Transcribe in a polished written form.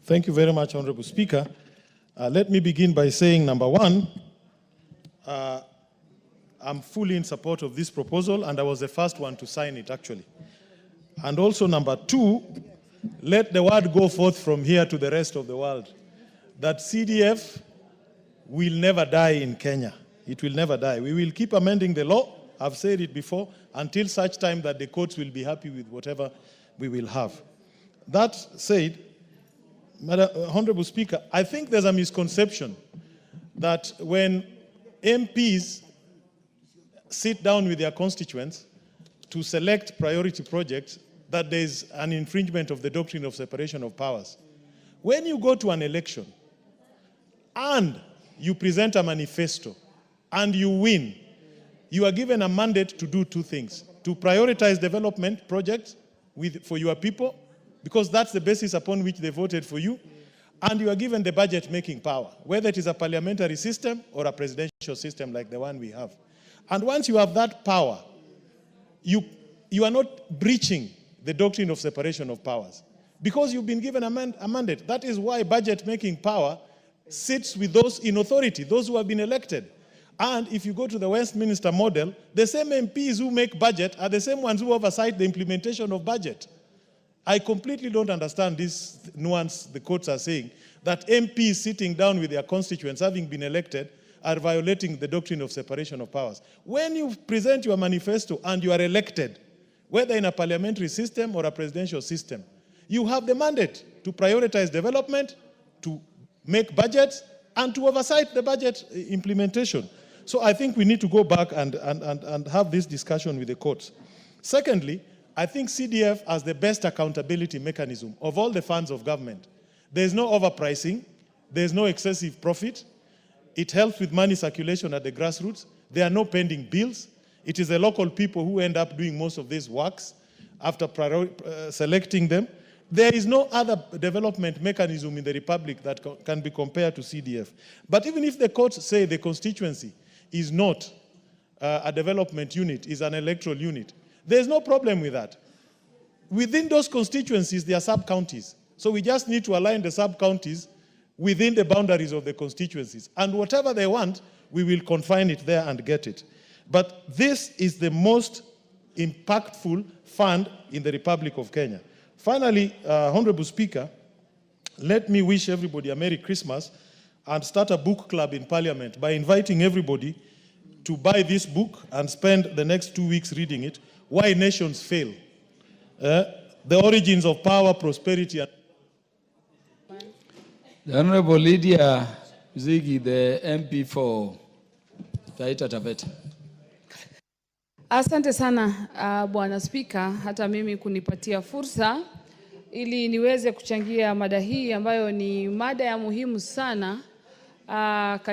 Thank you very much, Honorable Speaker. Let me begin by saying, number one, I'm fully in support of this proposal, and I was the first one to sign it, actually. And also, number two, let the word go forth from here to the rest of the world that CDF will never die in Kenya. It will never die. We will keep amending the law, I've said it before, until such time that the courts will be happy with whatever we will have. That said, Honorable Speaker, I think there's a misconception that when MPs sit down with their constituents to select priority projects, that there's an infringement of the doctrine of separation of powers. When you go to an election and you present a manifesto and you win, you are given a mandate to do two things: to prioritize development projects for your people, because that's the basis upon which they voted for you, and you are given the budget-making power, whether it is a parliamentary system or a presidential system like the one we have. And once you have that power, you are not breaching the doctrine of separation of powers, because you've been given a mandate. That is why budget-making power sits with those in authority, those who have been elected. And if you go to the Westminster model, the same MPs who make budget are the same ones who oversight the implementation of budget. I completely don't understand this nuance the courts are saying, that MPs sitting down with their constituents, having been elected, are violating the doctrine of separation of powers. When you present your manifesto and you are elected, whether in a parliamentary system or a presidential system, you have the mandate to prioritize development, to make budgets, and to oversight the budget implementation. So I think we need to go back and have this discussion with the courts. Secondly, I think CDF has the best accountability mechanism of all the funds of government. There's no overpricing, there's no excessive profit. It helps with money circulation at the grassroots. There are no pending bills. It is the local people who end up doing most of these works after selecting them. There is no other development mechanism in the Republic that can be compared to CDF. But even if the courts say the constituency is not a development unit, is an electoral unit, there's no problem with that. Within those constituencies, there are sub-counties. So we just need to align the sub-counties within the boundaries of the constituencies. And whatever they want, we will confine it there and get it. But this is the most impactful fund in the Republic of Kenya. Finally, Honorable Speaker, let me wish everybody a Merry Christmas and start a book club in Parliament by inviting everybody to buy this book and spend the next 2 weeks reading it, Why Nations Fail, the origins of power, prosperity, and... The Honorable Lydia Ziggy, the MP for Taita Taveta. Asante sana Bwana Spika, hata mimi kunipatia fursa ili niweze kuchangia mada hii ambayo ni mada ya muhimu sana